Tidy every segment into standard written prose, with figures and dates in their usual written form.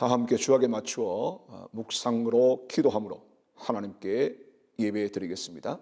다 함께 주악에 맞추어 묵상으로 기도함으로 하나님께 예배 드리겠습니다.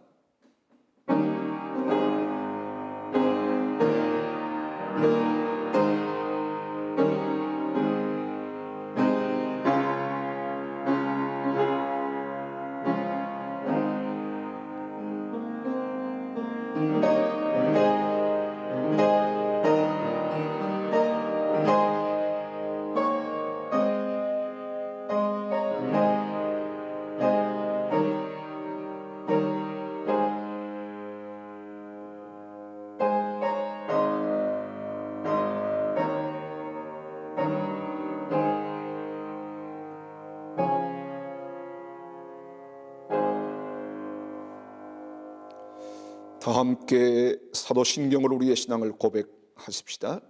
다 함께 사도신경으로 우리의 신앙을 고백하십시다.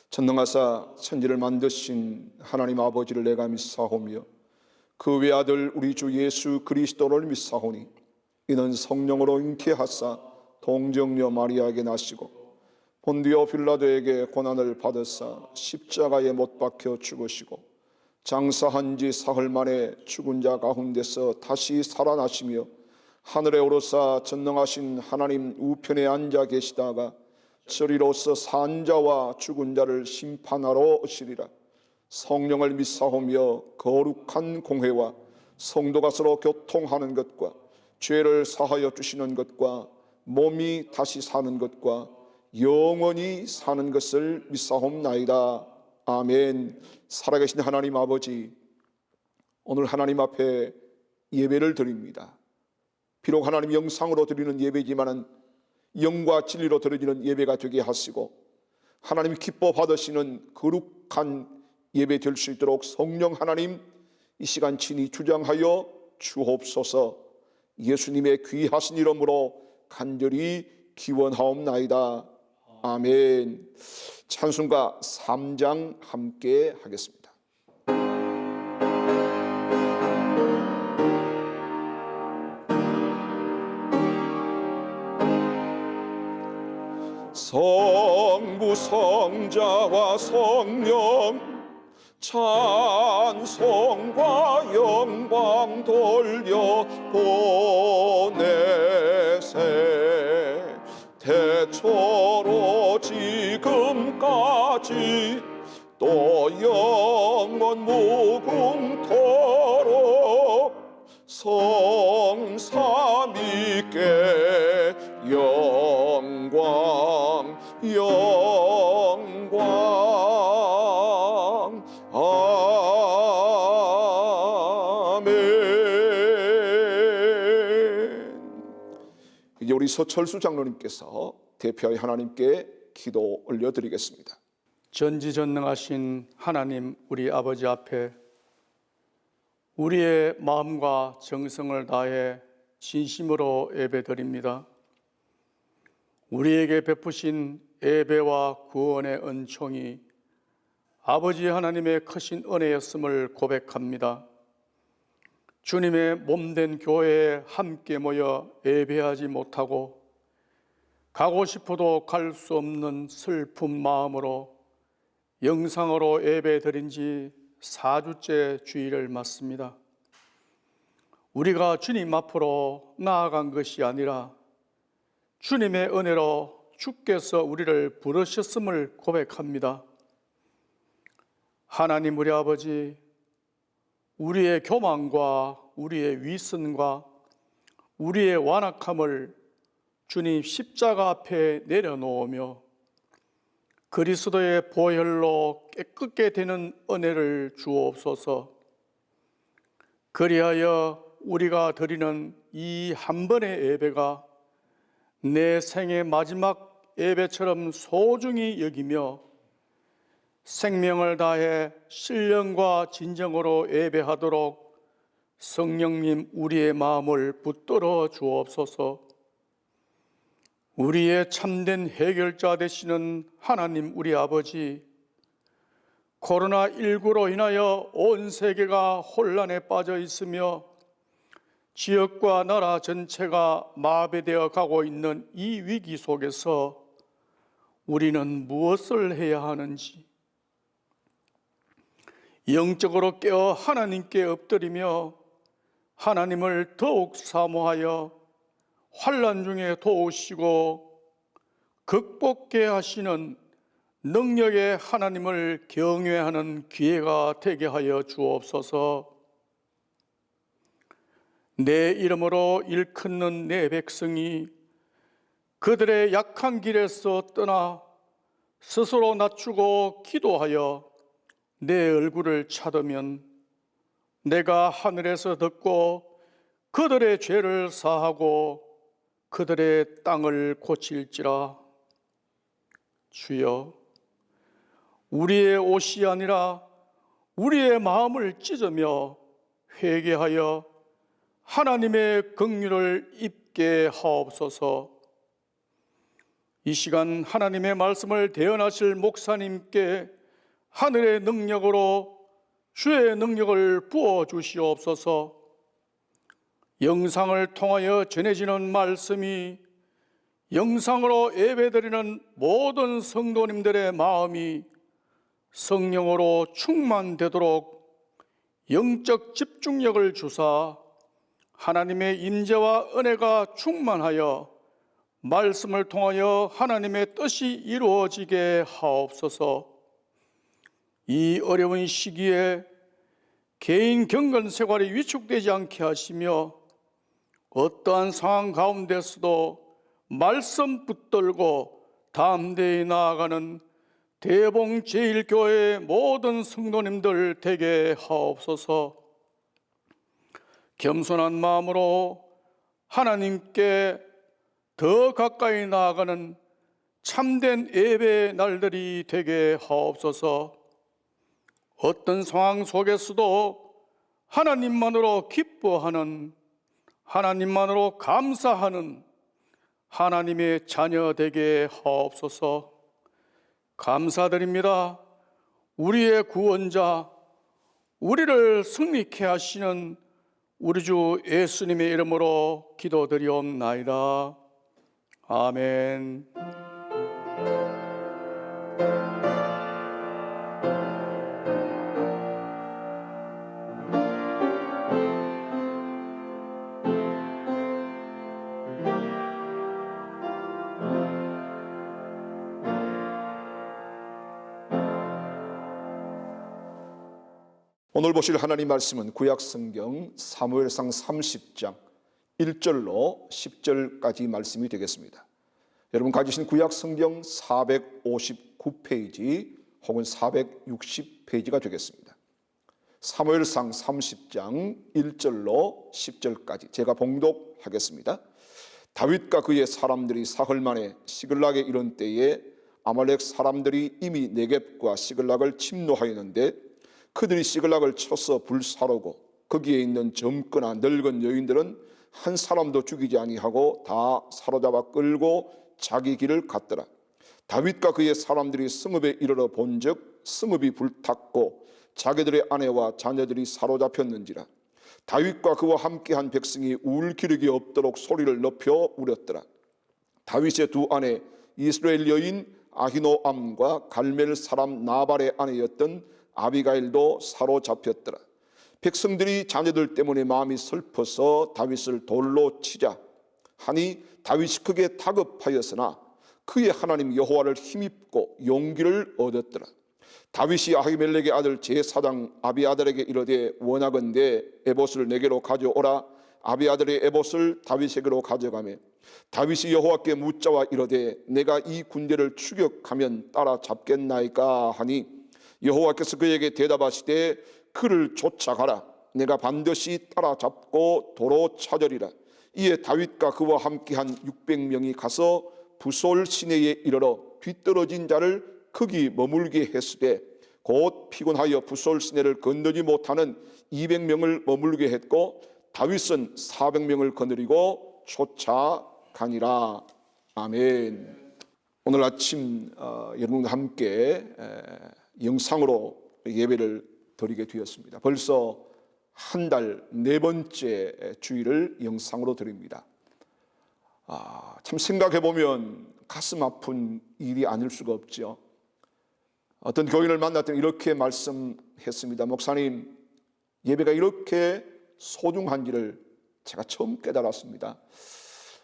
전능하사 천지를 만드신 하나님 아버지를 내가 믿사오며 그 외아들 우리 주 예수 그리스도를 믿사오니 이는 성령으로 잉태하사 동정녀 마리아에게 나시고 본디오 빌라도에게 고난을 받으사 십자가에 못 박혀 죽으시고 장사한 지 사흘 만에 죽은 자 가운데서 다시 살아나시며 하늘에 오르사 전능하신 하나님 우편에 앉아 계시다가 저리로서 산 자와 죽은 자를 심판하러 오시리라. 성령을 믿사오며 거룩한 공회와 성도가 서로 교통하는 것과 죄를 사하여 주시는 것과 몸이 다시 사는 것과 영원히 사는 것을 믿사옵나이다. 아멘. 살아계신 하나님 아버지, 오늘 하나님 앞에 예배를 드립니다. 비록 하나님 영상으로 드리는 예배지만은 영과 진리로 드려지는 예배가 되게 하시고 하나님 기뻐 받으시는 거룩한 예배 될 수 있도록 성령 하나님 이 시간 친히 주장하여 주옵소서. 예수님의 귀하신 이름으로 간절히 기원하옵나이다. 아멘. 찬송가 3장 함께 하겠습니다. 성부 성자와 성령 찬송과 영광 돌려 보내세. 태초로 지금까지 또 영원 무궁토록 성삼위께 영광 영광 아멘. 이제 우리 서철수 장로님께서 대표하여 하나님께 기도 올려드리겠습니다. 전지전능하신 하나님 우리 아버지 앞에 우리의 마음과 정성을 다해 진심으로 예배드립니다. 우리에게 베푸신 예배와 구원의 은총이 아버지 하나님의 크신 은혜였음을 고백합니다. 주님의 몸된 교회에 함께 모여 예배하지 못하고 가고 싶어도 갈 수 없는 슬픈 마음으로 영상으로 예배드린 지 4주째 주일을 맞습니다. 우리가 주님 앞으로 나아간 것이 아니라 주님의 은혜로 주께서 우리를 부르셨음을 고백합니다. 하나님 우리 아버지, 우리의 교만과 우리의 위선과 우리의 완악함을 주님 십자가 앞에 내려놓으며 그리스도의 보혈로 깨끗게 되는 은혜를 주옵소서. 그리하여 우리가 드리는 이 한 번의 예배가 내 생의 마지막 예배처럼 소중히 여기며 생명을 다해 신령과 진정으로 예배하도록 성령님 우리의 마음을 붙들어 주옵소서. 우리의 참된 해결자 되시는 하나님 우리 아버지, 코로나19로 인하여 온 세계가 혼란에 빠져 있으며 지역과 나라 전체가 마비되어 가고 있는 이 위기 속에서 우리는 무엇을 해야 하는지, 영적으로 깨어 하나님께 엎드리며 하나님을 더욱 사모하여 환난 중에 도우시고 극복케 하시는 능력의 하나님을 경외하는 기회가 되게 하여 주옵소서. 내 이름으로 일컫는 내 백성이 그들의 약한 길에서 떠나 스스로 낮추고 기도하여 내 얼굴을 찾으면 내가 하늘에서 듣고 그들의 죄를 사하고 그들의 땅을 고칠지라. 주여, 우리의 옷이 아니라 우리의 마음을 찢으며 회개하여 하나님의 긍휼을 입게 하옵소서. 이 시간 하나님의 말씀을 대언하실 목사님께 하늘의 능력으로 주의 능력을 부어 주시옵소서. 영상을 통하여 전해지는 말씀이 영상으로 예배드리는 모든 성도님들의 마음이 성령으로 충만되도록 영적 집중력을 주사 하나님의 임재와 은혜가 충만하여 말씀을 통하여 하나님의 뜻이 이루어지게 하옵소서. 이 어려운 시기에 개인 경건 생활이 위축되지 않게 하시며 어떠한 상황 가운데서도 말씀 붙들고 담대히 나아가는 대봉 제1교회의 모든 성도님들 되게 하옵소서. 겸손한 마음으로 하나님께 더 가까이 나아가는 참된 예배의 날들이 되게 하옵소서. 어떤 상황 속에서도 하나님만으로 기뻐하는, 하나님만으로 감사하는 하나님의 자녀 되게 하옵소서. 감사드립니다. 우리의 구원자, 우리를 승리케 하시는 우리 주 예수님의 이름으로 기도드리옵나이다. 아멘. 오늘 보실 하나님 말씀은 구약성경 사무엘상 30장 1절로 10절까지 말씀이 되겠습니다. 여러분 가지신 구약성경 459페이지 혹은 460페이지가 되겠습니다. 사무엘상 30장 1절로 10절까지 제가 봉독하겠습니다. 다윗과 그의 사람들이 사흘 만에 시글락에 이른 때에 아말렉 사람들이 이미 네겝과 시글락을 침노하였는데 그들이 시글락을 쳐서 불사르고 거기에 있는 젊거나 늙은 여인들은 한 사람도 죽이지 아니하고 다 사로잡아 끌고 자기 길을 갔더라. 다윗과 그의 사람들이 성읍에 이르러 본즉 성읍이 불탔고 자기들의 아내와 자녀들이 사로잡혔는지라. 다윗과 그와 함께한 백성이 울 기력이 없도록 소리를 높여 울었더라. 다윗의 두 아내 이스라엘 여인 아히노암과 갈멜 사람 나발의 아내였던 아비가일도 사로잡혔더라. 백성들이 자녀들 때문에 마음이 슬퍼서 다윗을 돌로 치자 하니 다윗이 크게 다급하였으나 그의 하나님 여호와를 힘입고 용기를 얻었더라. 다윗이 아히멜렉의 아들 제사장 아비아달에게 이르되 원하건대 에봇을 내게로 가져오라. 아비아달의 에봇을 다윗에게로 가져가며 다윗이 여호와께 묻자와 이르되 내가 이 군대를 추격하면 따라잡겠나이까 하니 여호와께서 그에게 대답하시되 그를 쫓아가라. 내가 반드시 따라잡고 도로 찾으리라. 이에 다윗과 그와 함께한 600명이 가서 부솔 시내에 이르러 뒤떨어진 자를 거기 머물게 했으되 곧 피곤하여 부솔 시내를 건너지 못하는 200명을 머물게 했고 다윗은 400명을 거느리고 쫓아가니라. 아멘. 오늘 아침 여러분과 함께 영상으로 예배를 드리게 되었습니다. 벌써 한 달 4번째 주일을 영상으로 드립니다. 참 생각해보면 가슴 아픈 일이 아닐 수가 없죠. 어떤 교인을 만났더니 이렇게 말씀하시더라고요. 말씀했습니다. 목사님, 예배가 이렇게 소중한지를 제가 처음 깨달았습니다.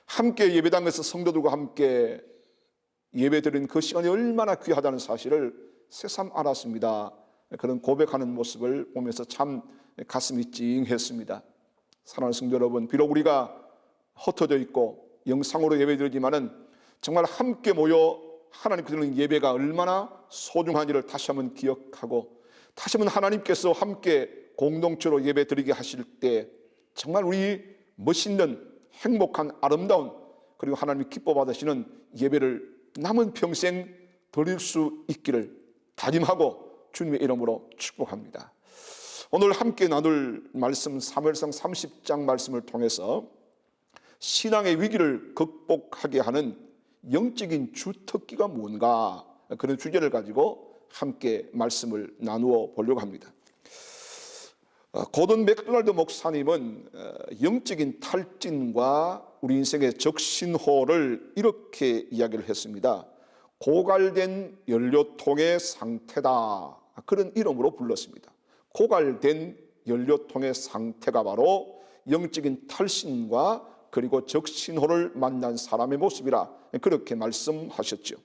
함께 예배당에서 성도들과 함께 예배드린 그 시간이 얼마나 귀하다는 사실을 새삼 알았습니다. 그런 고백하는 모습을 보면서 참 가슴이 찡했습니다. 사랑하는 성도 여러분, 비록 우리가 흩어져 있고 영상으로 예배드리지만은 정말 함께 모여 하나님께 드리는 예배가 얼마나 소중한지를 다시 한번 기억하고, 다시 한번 하나님께서 함께 공동체로 예배드리게 하실 때 정말 우리 멋있는 행복한 아름다운, 그리고 하나님이 기뻐 받으시는 예배를 남은 평생 드릴 수 있기를 다짐하고 주님의 이름으로 축복합니다. 오늘 함께 나눌 말씀, 사무엘상 30장 말씀을 통해서 신앙의 위기를 극복하게 하는 영적인 주특기가 뭔가, 그런 주제를 가지고 함께 말씀을 나누어 보려고 합니다. 고든 맥도날드 목사님은 영적인 탈진과 우리 인생의 적신호를 이렇게 이야기를 했습니다. 고갈된 연료통의 상태다, 그런 이름으로 불렀습니다. 고갈된 연료통의 상태가 바로 영적인 탈신과 그리고 적신호를 만난 사람의 모습이라 그렇게 말씀하셨죠.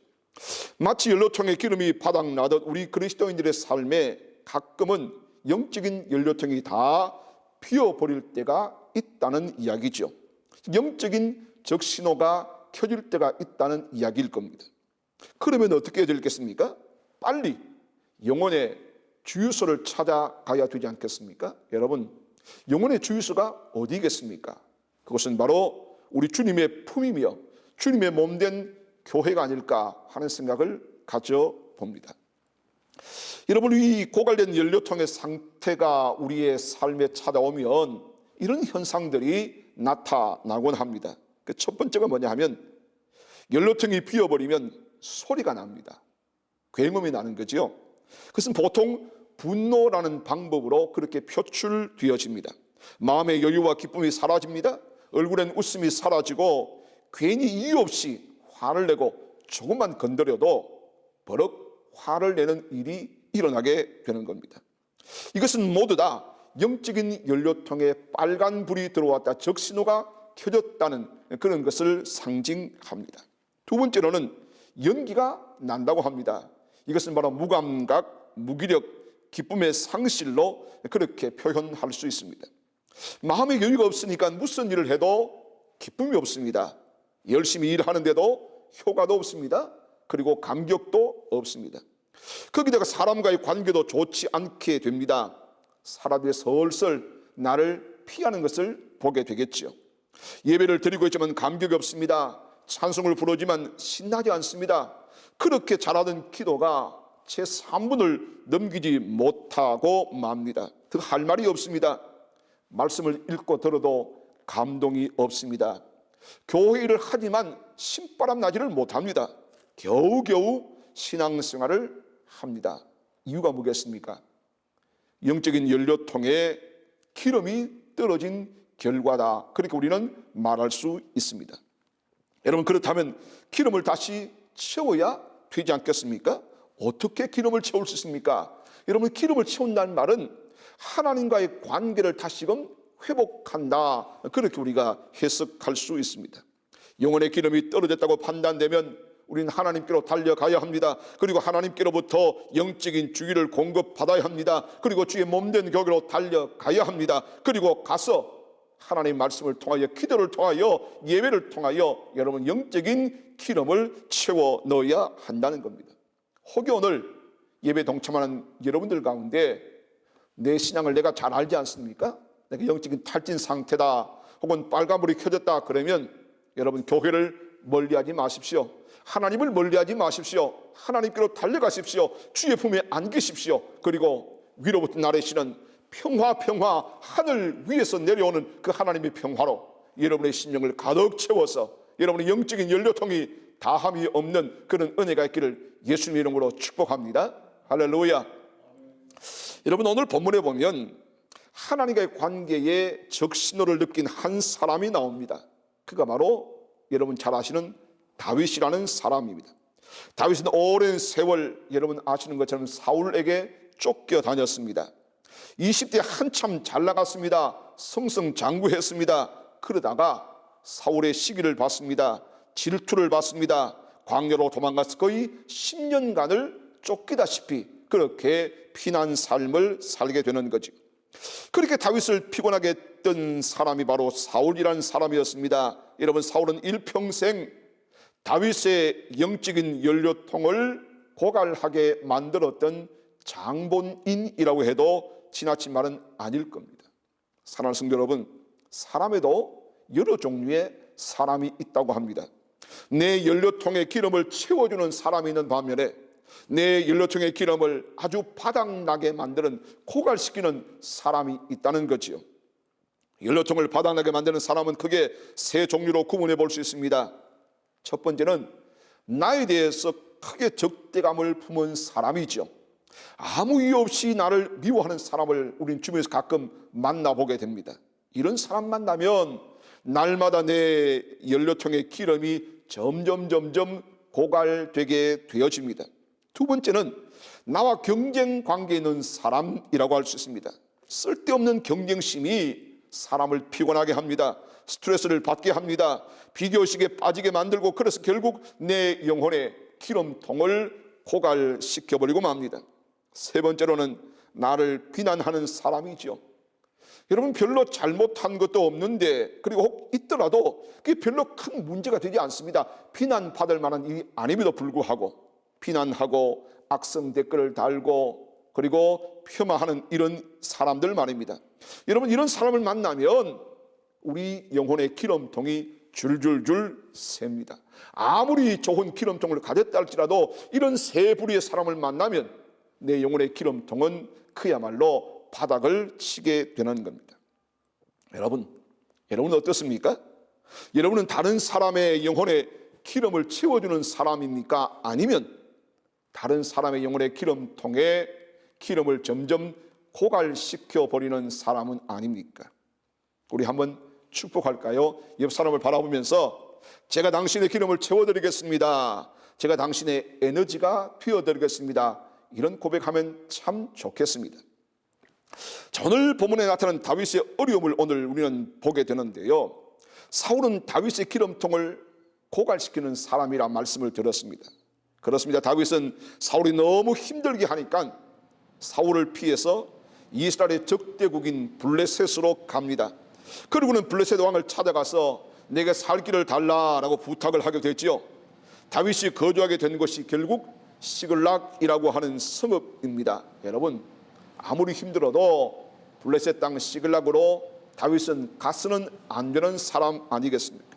마치 연료통에 기름이 바닥나듯 우리 그리스도인들의 삶에 가끔은 영적인 연료통이 다 피어버릴 때가 있다는 이야기죠. 영적인 적신호가 켜질 때가 있다는 이야기일 겁니다. 그러면 어떻게 해야 되겠습니까? 빨리 영혼의 주유소를 찾아가야 되지 않겠습니까? 여러분, 영혼의 주유소가 어디겠습니까? 그것은 바로 우리 주님의 품이며 주님의 몸된 교회가 아닐까 하는 생각을 가져봅니다. 여러분, 이 고갈된 연료통의 상태가 우리의 삶에 찾아오면 이런 현상들이 나타나곤 합니다. 그 첫 번째가 뭐냐 하면 연료통이 비어버리면 소리가 납니다. 굉음이 나는 거죠. 그것은 보통 분노라는 방법으로 그렇게 표출되어집니다. 마음의 여유와 기쁨이 사라집니다. 얼굴엔 웃음이 사라지고 괜히 이유 없이 화를 내고 조금만 건드려도 버럭 화를 내는 일이 일어나게 되는 겁니다. 이것은 모두 다 영적인 연료통에 빨간 불이 들어왔다, 적신호가 켜졌다는 그런 것을 상징합니다. 두 번째로는 연기가 난다고 합니다. 이것은 바로 무감각, 무기력, 기쁨의 상실로 그렇게 표현할 수 있습니다. 마음의 여유가 없으니까 무슨 일을 해도 기쁨이 없습니다. 열심히 일하는데도 효과도 없습니다. 그리고 감격도 없습니다. 거기다가 사람과의 관계도 좋지 않게 됩니다. 사람들이 설설 나를 피하는 것을 보게 되겠죠. 예배를 드리고 있지만 감격이 없습니다. 찬송을 부르지만 신나지 않습니다. 그렇게 잘하던 기도가 제 3분을 넘기지 못하고 맙니다. 더 할 말이 없습니다. 말씀을 읽고 들어도 감동이 없습니다. 교회 일을 하지만 신바람 나지를 못합니다. 겨우겨우 신앙생활을 합니다. 이유가 뭐겠습니까? 영적인 연료통에 기름이 떨어진 결과다, 그렇게 우리는 말할 수 있습니다. 여러분, 그렇다면 기름을 다시 채워야 되지 않겠습니까? 어떻게 기름을 채울 수 있습니까? 여러분, 기름을 채운다는 말은 하나님과의 관계를 다시금 회복한다, 그렇게 우리가 해석할 수 있습니다. 영혼의 기름이 떨어졌다고 판단되면 우리는 하나님께로 달려가야 합니다. 그리고 하나님께로부터 영적인 주기를 공급받아야 합니다. 그리고 주의 몸된 교회로 달려가야 합니다. 그리고 가서 하나님의 말씀을 통하여, 기도를 통하여, 예배를 통하여 여러분 영적인 기름을 채워 넣어야 한다는 겁니다. 혹여 오늘 예배 동참하는 여러분들 가운데 내 신앙을 내가 잘 알지 않습니까? 내가 영적인 탈진 상태다, 혹은 빨간불이 켜졌다, 그러면 여러분 교회를 멀리하지 마십시오. 하나님을 멀리하지 마십시오. 하나님께로 달려가십시오. 주의 품에 안기십시오. 그리고 위로부터 나르시는 평화, 하늘 위에서 내려오는 그 하나님의 평화로 여러분의 심령을 가득 채워서 여러분의 영적인 연료통이 다함이 없는 그런 은혜가 있기를 예수님의 이름으로 축복합니다. 할렐루야. 여러분, 오늘 본문에 보면 하나님과의 관계에 적신호를 느낀 한 사람이 나옵니다. 그가 바로 여러분 잘 아시는 다윗이라는 사람입니다. 다윗은 오랜 세월 여러분 아시는 것처럼 사울에게 쫓겨다녔습니다. 20대 한참 잘 나갔습니다. 승승장구했습니다. 그러다가 사울의 시기를 받습니다. 질투를 받습니다. 광야로 도망가서 거의 10년간을 쫓기다시피 그렇게 피난 삶을 살게 되는 거죠. 그렇게 다윗을 피곤하게 했던 사람이 바로 사울이라는 사람이었습니다. 여러분, 사울은 일평생 다윗의 영적인 연료통을 고갈하게 만들었던 장본인이라고 해도 지나친 말은 아닐 겁니다. 사랑하는 성도 여러분, 사람에도 여러 종류의 사람이 있다고 합니다. 내 연료통에 기름을 채워주는 사람이 있는 반면에 내 연료통의 기름을 아주 바닥나게 만드는, 고갈시키는 사람이 있다는 거지요. 연료통을 바닥나게 만드는 사람은 크게 세 종류로 구분해 볼 수 있습니다. 첫 번째는 나에 대해서 크게 적대감을 품은 사람이죠. 아무 이유 없이 나를 미워하는 사람을 우린 주변에서 가끔 만나보게 됩니다. 이런 사람 만나면 날마다 내 연료통의 기름이 점점 고갈되게 되어집니다. 두 번째는 나와 경쟁 관계에 있는 사람이라고 할 수 있습니다. 쓸데없는 경쟁심이 사람을 피곤하게 합니다. 스트레스를 받게 합니다. 비교의식에 빠지게 만들고, 그래서 결국 내 영혼의 기름통을 고갈시켜버리고 맙니다. 세 번째로는 나를 비난하는 사람이죠. 여러분, 별로 잘못한 것도 없는데, 그리고 혹 있더라도 그게 별로 큰 문제가 되지 않습니다. 비난받을 만한 일이 아님에도 불구하고 비난하고 악성 댓글을 달고 그리고 폄하하는 이런 사람들 말입니다. 여러분, 이런 사람을 만나면 우리 영혼의 기름통이 줄줄줄 셉니다. 아무리 좋은 기름통을 가졌다 할지라도 이런 세 부류의 사람을 만나면 내 영혼의 기름통은 그야말로 바닥을 치게 되는 겁니다. 여러분은 어떻습니까? 여러분은 다른 사람의 영혼에 기름을 채워주는 사람입니까? 아니면 다른 사람의 영혼의 기름통에 기름을 점점 고갈시켜 버리는 사람은 아닙니까? 우리 한번 축복할까요? 옆 사람을 바라보면서 제가 당신의 기름을 채워드리겠습니다. 제가 당신의 에너지가 되어드리겠습니다. 이런 고백하면 참 좋겠습니다. 자, 오늘 본문에 나타난 다윗의 어려움을 오늘 우리는 보게 되는데요. 사울은 다윗의 기름통을 고갈시키는 사람이라 말씀을 들었습니다. 그렇습니다. 다윗은 사울이 너무 힘들게 하니까 사울을 피해서 이스라엘의 적대국인 블레셋으로 갑니다. 그리고는 블레셋 왕을 찾아가서 내게 살 길을 달라라고 부탁을 하게 됐죠. 다윗이 거주하게 된 곳이 결국 시글락이라고 하는 성읍입니다. 여러분, 아무리 힘들어도 블레셋 땅 시글락으로 다윗은 가서는 안 되는 사람 아니겠습니까?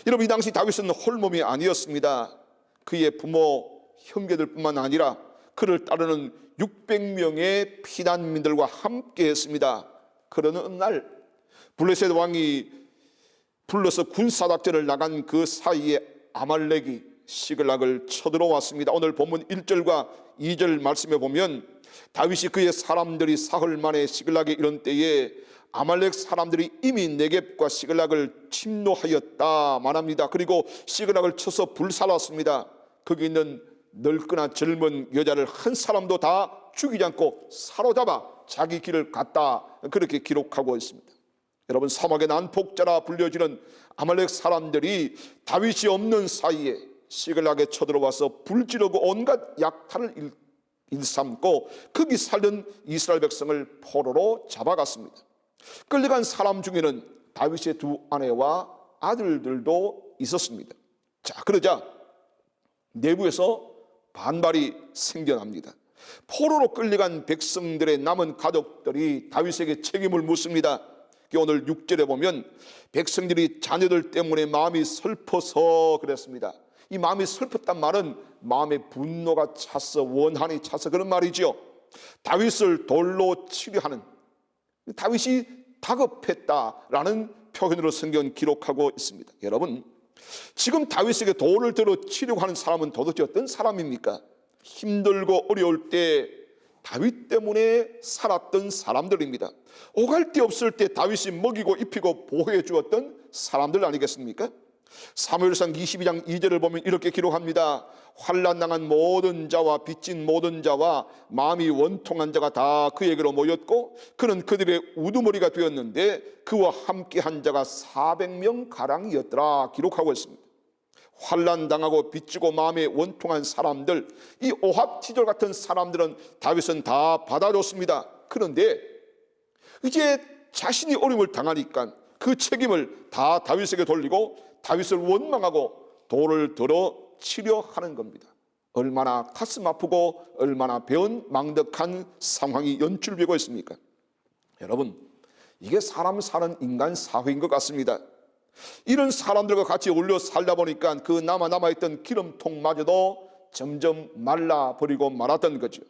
여러분, 이 당시 다윗은 홀몸이 아니었습니다. 그의 부모, 형제들뿐만 아니라 그를 따르는 600명의 피난민들과 함께 했습니다. 그러는 어느 날 블레셋 왕이 불러서 군사작전을 나간 그 사이에 아말렉이 시글락을 쳐들어왔습니다. 오늘 본문 1절과 2절 말씀에 보면 다윗이 그의 사람들이 사흘 만에 시글락에 이른 때에 아말렉 사람들이 이미 네겝과 시글락을 침노하였다 말합니다. 그리고 시글락을 쳐서 불살랐습니다. 거기 있는 늙거나 젊은 여자를 한 사람도 다 죽이지 않고 사로잡아 자기 길을 갔다, 그렇게 기록하고 있습니다. 여러분, 사막의 난폭자라 불려지는 아말렉 사람들이 다윗이 없는 사이에 시글락에 쳐들어와서 불지르고 온갖 약탈을 일삼고 거기 살던 이스라엘 백성을 포로로 잡아갔습니다. 끌려간 사람 중에는 다윗의 두 아내와 아들들도 있었습니다. 자, 그러자 내부에서 반발이 생겨납니다. 포로로 끌려간 백성들의 남은 가족들이 다윗에게 책임을 묻습니다. 오늘 6절에 보면 백성들이 자녀들 때문에 마음이 슬퍼서 그랬습니다. 이 마음이 슬펐단 말은 마음에 분노가 차서, 원한이 차서 그런 말이죠. 다윗을 돌로 치려하는, 다윗이 다급했다라는 표현으로 성경은 기록하고 있습니다. 여러분, 지금 다윗에게 돌을 들어 치려고 하는 사람은 도대체 어떤 사람입니까? 힘들고 어려울 때 다윗 때문에 살았던 사람들입니다. 오갈 데 없을 때 다윗이 먹이고 입히고 보호해 주었던 사람들 아니겠습니까? 사무엘상 22장 2절을 보면 이렇게 기록합니다. 환난당한 모든 자와 빚진 모든 자와 마음이 원통한 자가 다 그에게로 모였고 그는 그들의 우두머리가 되었는데 그와 함께한 자가 400명 가량이었더라 기록하고 있습니다. 환난당하고 빚지고 마음에 원통한 사람들, 이 오합지졸 같은 사람들은 다윗은 다 받아줬습니다. 그런데 이제 자신이 어려움을 당하니까 그 책임을 다 다윗에게 돌리고 다윗을 원망하고 돌을 들어 치려 하는 겁니다. 얼마나 가슴 아프고 얼마나 배은망덕한 상황이 연출되고 있습니까? 여러분, 이게 사람 사는 인간 사회인 것 같습니다. 이런 사람들과 같이 어울려 살다 보니까 그 남아있던 기름통마저도 점점 말라버리고 말았던 거죠.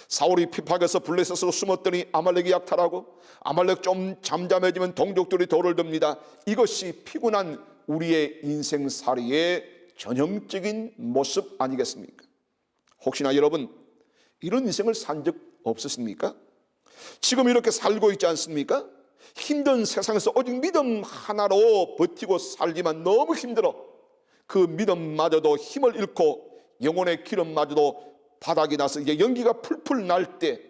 사울이 피팍에서 블레셋으로 숨었더니 아말렉이 약탈하고 아말렉 좀 잠잠해지면 동족들이 돌을 듭니다. 이것이 피곤한 우리의 인생살이의 전형적인 모습 아니겠습니까? 혹시나 여러분 이런 인생을 산 적 없으십니까? 지금 이렇게 살고 있지 않습니까? 힘든 세상에서 오직 믿음 하나로 버티고 살기만 너무 힘들어 그 믿음마저도 힘을 잃고 영혼의 기름마저도 바닥이 나서 이제 연기가 풀풀 날 때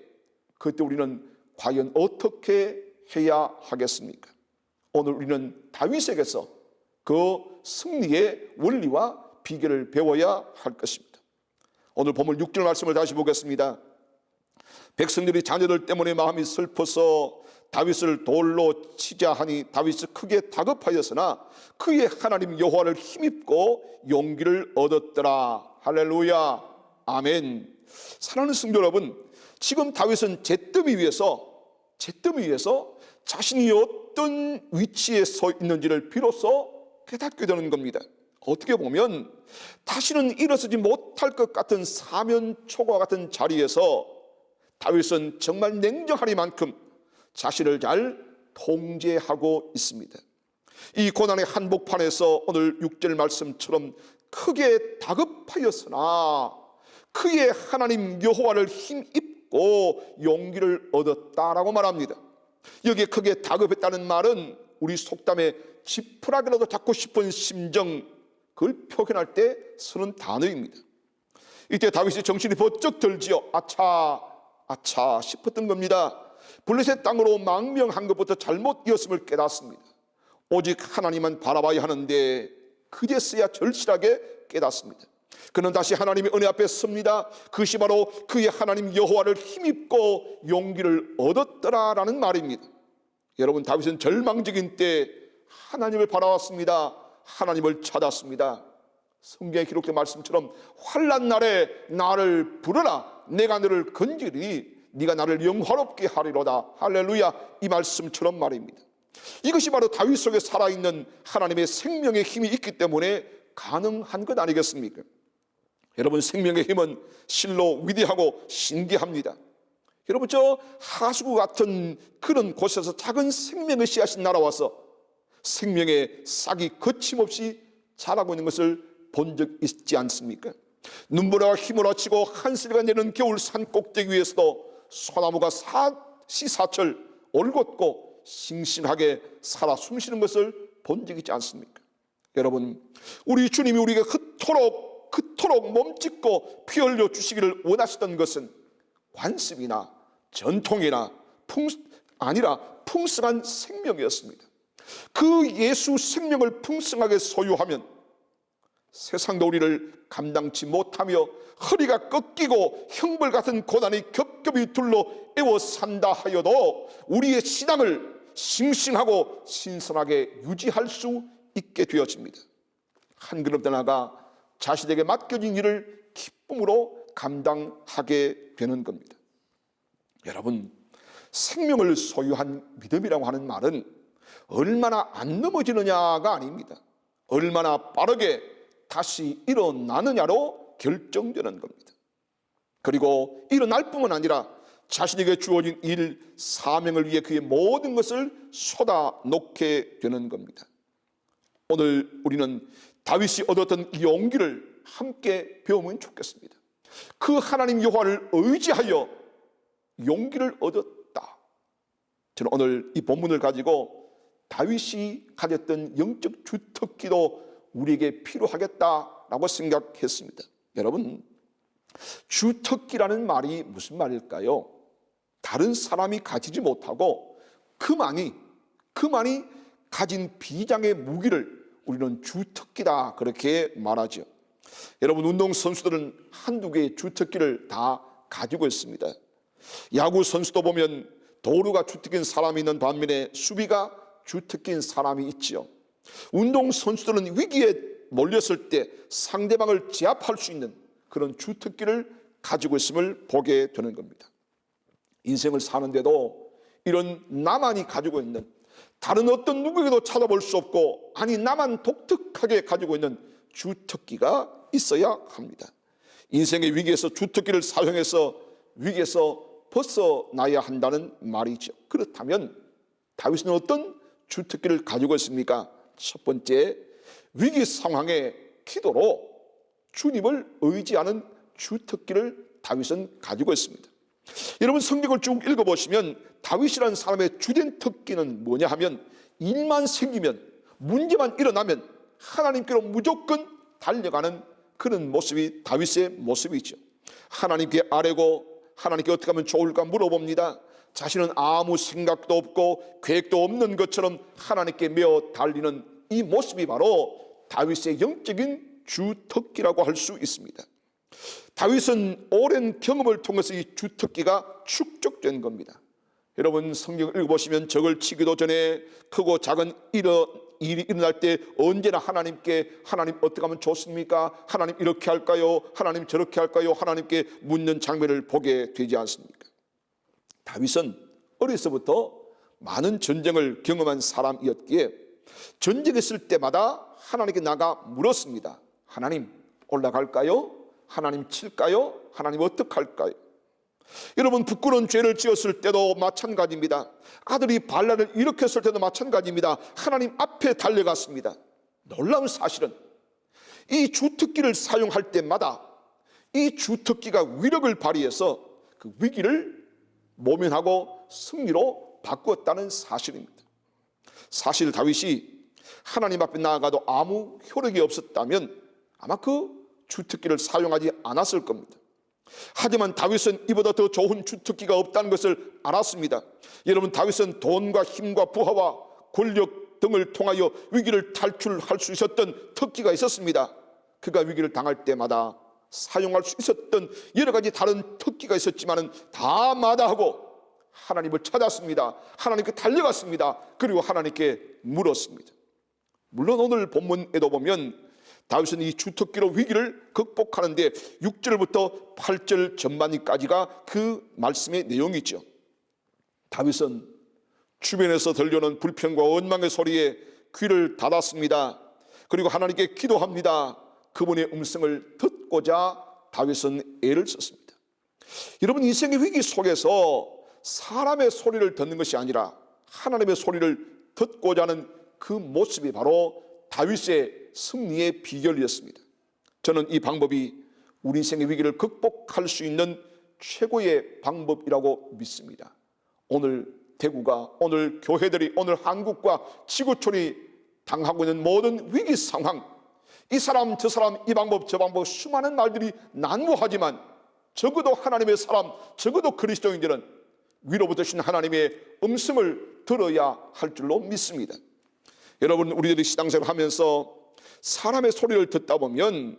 그때 우리는 과연 어떻게 해야 하겠습니까? 오늘 우리는 다윗에게서 그 승리의 원리와 비결을 배워야 할 것입니다. 오늘 본문 6절 말씀을 다시 보겠습니다. 백성들이 자녀들 때문에 마음이 슬퍼서 다윗을 돌로 치자 하니 다윗이 크게 다급하였으나 그의 하나님 여호와를 힘입고 용기를 얻었더라. 할렐루야, 아멘. 사랑하는 성도 여러분, 지금 다윗은 잿더미 위에서 자신이 어떤 위치에 서 있는지를 비로소 깨닫게 되는 겁니다. 어떻게 보면 다시는 일어서지 못할 것 같은 사면초가 같은 자리에서 다윗은 정말 냉정하리만큼 자신을 잘 통제하고 있습니다. 이 고난의 한복판에서 오늘 6절 말씀처럼 크게 다급하였으나 그의 하나님 여호와를 힘입고 용기를 얻었다라고 말합니다. 여기에 크게 다급했다는 말은 우리 속담에 지푸라기라도 잡고 싶은 심정, 그걸 표현할 때 쓰는 단어입니다. 이때 다윗이 정신이 번쩍 들지요. 아차 싶었던 겁니다. 블레셋 땅으로 망명한 것부터 잘못이었음을 깨닫습니다. 오직 하나님만 바라봐야 하는데 그제서야 절실하게 깨닫습니다. 그는 다시 하나님의 은혜 앞에 섭니다. 그것이 바로 그의 하나님 여호와를 힘입고 용기를 얻었더라라는 말입니다. 여러분, 다윗은 절망적인 때 하나님을 바라왔습니다. 하나님을 찾았습니다. 성경에 기록된 말씀처럼 환난 날에 나를 부르라, 내가 너를 건지리, 네가 나를 영화롭게 하리로다. 할렐루야, 이 말씀처럼 말입니다. 이것이 바로 다윗 속에 살아있는 하나님의 생명의 힘이 있기 때문에 가능한 것 아니겠습니까? 여러분, 생명의 힘은 실로 위대하고 신기합니다. 여러분, 저 하수구 같은 그런 곳에서 작은 생명의 씨앗이 날아와서 생명의 싹이 거침없이 자라고 있는 것을 본 적 있지 않습니까? 눈보라가 휘몰아치고 한슬이가 내는 겨울 산 꼭대기 위에서도 소나무가 사시사철 올곧고 싱싱하게 살아 숨쉬는 것을 본 적이 있지 않습니까? 여러분, 우리 주님이 우리에게 그토록 몸짓고 피 흘려 주시기를 원하시던 것은 관습이나 전통이나 아니라 풍성한 생명이었습니다. 그 예수 생명을 풍성하게 소유하면 세상도 우리를 감당치 못하며 허리가 꺾이고 형벌 같은 고난이 겹겹이 둘러 에워싼다 하여도 우리의 신앙을 싱싱하고 신선하게 유지할 수 있게 되어집니다. 한 걸음 더 나아가 자신에게 맡겨진 일을 기쁨으로 감당하게 되는 겁니다. 여러분, 생명을 소유한 믿음이라고 하는 말은 얼마나 안 넘어지느냐가 아닙니다. 얼마나 빠르게 다시 일어나느냐로 결정되는 겁니다. 그리고 일어날 뿐만 아니라 자신에게 주어진 일, 사명을 위해 그의 모든 것을 쏟아놓게 되는 겁니다. 오늘 우리는 다윗이 얻었던 이 용기를 함께 배우면 좋겠습니다. 그 하나님 여호와를 의지하여 용기를 얻었다. 저는 오늘 이 본문을 가지고 다윗이 가졌던 영적 주특기도 우리에게 필요하겠다라고 생각했습니다. 여러분, 주특기라는 말이 무슨 말일까요? 다른 사람이 가지지 못하고 그만이 가진 비장의 무기를 우리는 주특기다 그렇게 말하죠. 여러분, 운동선수들은 한두 개의 주특기를 다 가지고 있습니다. 야구 선수도 보면 도루가 주특기인 사람이 있는 반면에 수비가 주특기인 사람이 있지요. 운동선수들은 위기에 몰렸을 때 상대방을 제압할 수 있는 그런 주특기를 가지고 있음을 보게 되는 겁니다. 인생을 사는데도 이런 나만이 가지고 있는, 다른 어떤 누구에게도 찾아볼 수 없고 아니 나만 독특하게 가지고 있는 주특기가 있어야 합니다. 인생의 위기에서 주특기를 사용해서 위기에서 벗어나야 한다는 말이죠. 그렇다면 다윗은 어떤 주특기를 가지고 있습니까? 첫 번째, 위기 상황에 기도로 주님을 의지하는 주특기를 다윗은 가지고 있습니다. 여러분, 성경을 쭉 읽어보시면 다윗이라는 사람의 주된 특기는 뭐냐 하면, 일만 생기면, 문제만 일어나면 하나님께로 무조건 달려가는 그런 모습이 다윗의 모습이죠. 하나님께 아뢰고 하나님께 어떻게 하면 좋을까 물어봅니다. 자신은 아무 생각도 없고 계획도 없는 것처럼 하나님께 메어 달리는 이 모습이 바로 다윗의 영적인 주특기라고 할 수 있습니다. 다윗은 오랜 경험을 통해서 이 주특기가 축적된 겁니다. 여러분, 성경을 읽어보시면 적을 치기도 전에 크고 작은 일이 일어날 때 언제나 하나님께, 하나님 어떻게 하면 좋습니까? 하나님 이렇게 할까요? 하나님 저렇게 할까요? 하나님께 묻는 장면을 보게 되지 않습니까? 다윗은 어려서부터 많은 전쟁을 경험한 사람이었기에 전쟁했을 때마다 하나님께 나가 물었습니다. 하나님 올라갈까요? 하나님 칠까요? 하나님 어떡할까요? 여러분, 부끄러운 죄를 지었을 때도 마찬가지입니다. 아들이 반란을 일으켰을 때도 마찬가지입니다. 하나님 앞에 달려갔습니다. 놀라운 사실은 이 주특기를 사용할 때마다 이 주특기가 위력을 발휘해서 그 위기를 모면하고 승리로 바꾸었다는 사실입니다. 사실 다윗이 하나님 앞에 나아가도 아무 효력이 없었다면 아마 그 주특기를 사용하지 않았을 겁니다. 하지만 다윗은 이보다 더 좋은 주특기가 없다는 것을 알았습니다. 여러분, 다윗은 돈과 힘과 부하와 권력 등을 통하여 위기를 탈출할 수 있었던 특기가 있었습니다. 그가 위기를 당할 때마다 사용할 수 있었던 여러 가지 다른 특기가 있었지만은 다 마다하고 하나님을 찾았습니다. 하나님께 달려갔습니다. 그리고 하나님께 물었습니다. 물론 오늘 본문에도 보면 다윗은 이 주특기로 위기를 극복하는데 6절부터 8절 전반까지가 그 말씀의 내용이죠. 다윗은 주변에서 들려오는 불평과 원망의 소리에 귀를 닫았습니다. 그리고 하나님께 기도합니다. 그분의 음성을 듣고자 다윗은 애를 썼습니다. 여러분, 인생의 위기 속에서 사람의 소리를 듣는 것이 아니라 하나님의 소리를 듣고자 하는 그 모습이 바로 다윗의 승리의 비결이었습니다. 저는 이 방법이 우리 인생의 위기를 극복할 수 있는 최고의 방법이라고 믿습니다. 오늘 대구가, 오늘 교회들이, 오늘 한국과 지구촌이 당하고 있는 모든 위기 상황, 이 사람 저 사람 이 방법 저 방법 수많은 말들이 난무하지만 적어도 하나님의 사람, 적어도 그리스도인들은 위로부터 오신 하나님의 음성을 들어야 할 줄로 믿습니다. 여러분, 우리들이 신앙생활을 하면서 사람의 소리를 듣다 보면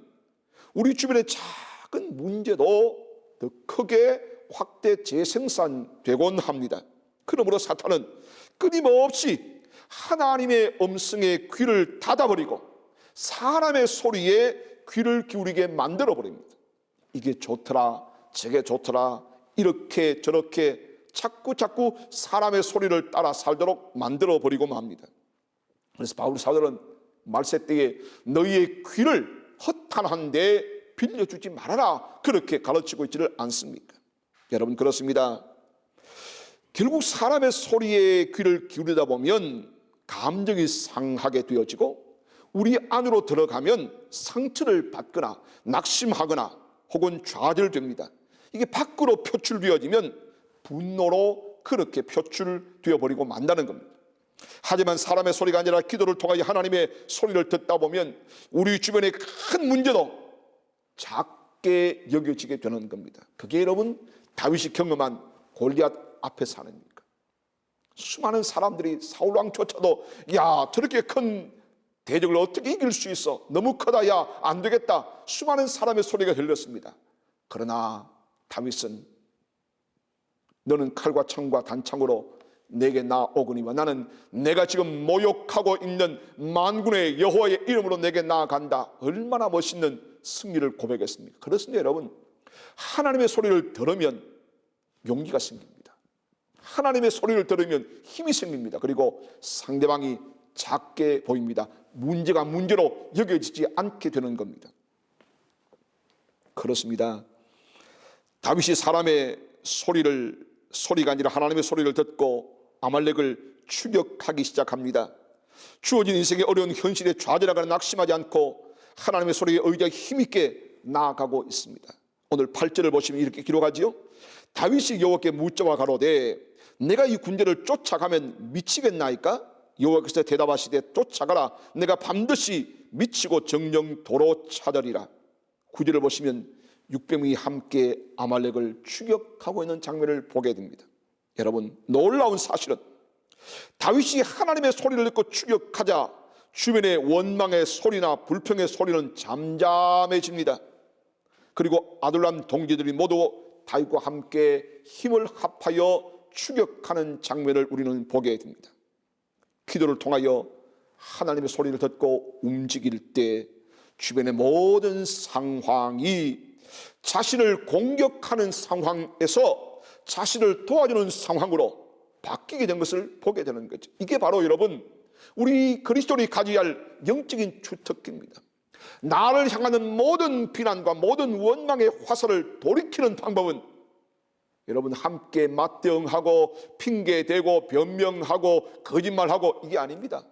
우리 주변의 작은 문제도 더 크게 확대 재생산되곤 합니다. 그러므로 사탄은 끊임없이 하나님의 음성에 귀를 닫아버리고 사람의 소리에 귀를 기울이게 만들어버립니다. 이게 좋더라, 저게 좋더라, 이렇게 저렇게 자꾸 사람의 소리를 따라 살도록 만들어버리고 맙니다. 그래서 바울 사도는 말세 때에 너희의 귀를 허탄한 데 빌려주지 말아라, 그렇게 가르치고 있지를 않습니까? 여러분, 그렇습니다. 결국 사람의 소리에 귀를 기울이다 보면 감정이 상하게 되어지고 우리 안으로 들어가면 상처를 받거나 낙심하거나 혹은 좌절됩니다. 이게 밖으로 표출되어지면 분노로 그렇게 표출되어 버리고 만다는 겁니다. 하지만 사람의 소리가 아니라 기도를 통하여 하나님의 소리를 듣다 보면 우리 주변의 큰 문제도 작게 여겨지게 되는 겁니다. 그게 여러분 다윗이 경험한 골리앗 앞에서 하는입니까? 수많은 사람들이 사울 왕조차도 야 저렇게 큰 대적을 어떻게 이길 수 있어? 너무 크다. 야 안 되겠다. 수많은 사람의 소리가 들렸습니다. 그러나 다윗은 너는 칼과 창과 단창으로 내게 나오거니와 나는 내가 지금 모욕하고 있는 만군의 여호와의 이름으로 내게 나아간다. 얼마나 멋있는 승리를 고백했습니까? 그렇습니다. 여러분, 하나님의 소리를 들으면 용기가 생깁니다. 하나님의 소리를 들으면 힘이 생깁니다. 그리고 상대방이 작게 보입니다. 문제가 문제로 여겨지지 않게 되는 겁니다. 그렇습니다. 다윗이 사람의 소리가 아니라 하나님의 소리를 듣고 아말렉을 추격하기 시작합니다. 주어진 인생의 어려운 현실에 좌절하거나 낙심하지 않고 하나님의 소리에 의지하여 힘있게 나아가고 있습니다. 오늘 8절을 보시면 이렇게 기록하지요. 다윗이 여호와께 묻자와 가로되 내가 이 군대를 쫓아가면 미치겠나이까? 여호와께서 대답하시되 쫓아가라. 내가 반드시 미치고 정령 도로 찾으리라. 9절을 보시면 600명이 함께 아말렉을 추격하고 있는 장면을 보게 됩니다. 여러분, 놀라운 사실은 다윗이 하나님의 소리를 듣고 추격하자 주변의 원망의 소리나 불평의 소리는 잠잠해집니다. 그리고 아둘람 동지들이 모두 다윗과 함께 힘을 합하여 추격하는 장면을 우리는 보게 됩니다. 기도를 통하여 하나님의 소리를 듣고 움직일 때 주변의 모든 상황이 자신을 공격하는 상황에서 자신을 도와주는 상황으로 바뀌게 된 것을 보게 되는 거죠. 이게 바로 여러분 우리 그리스도인이 가져야 할 영적인 주특기입니다. 나를 향하는 모든 비난과 모든 원망의 화살을 돌이키는 방법은 여러분 함께 맞대응하고 핑계대고 변명하고 거짓말하고 이게 아닙니다.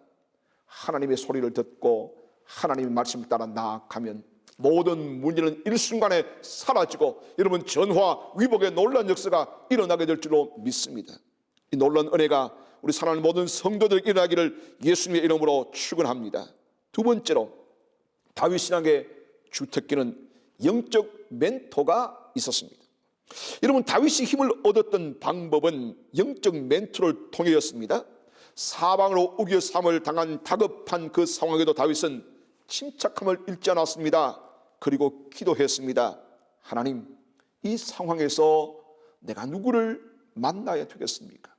하나님의 소리를 듣고 하나님의 말씀을 따라 나아가면 모든 문제는 일순간에 사라지고 여러분 전화 위복의 놀라운 역사가 일어나게 될 줄로 믿습니다. 이 놀라운 은혜가 우리 사랑하는 모든 성도들 일어나기를 예수님의 이름으로 축원합니다. 두 번째로 다윗 신앙의 주특기는 영적 멘토가 있었습니다. 여러분 다윗이 힘을 얻었던 방법은 영적 멘토를 통해였습니다. 사방으로 우겨삼을 당한 다급한 그 상황에도 다윗은 침착함을 잃지 않았습니다. 그리고 기도했습니다. 하나님, 이 상황에서 내가 누구를 만나야 되겠습니까?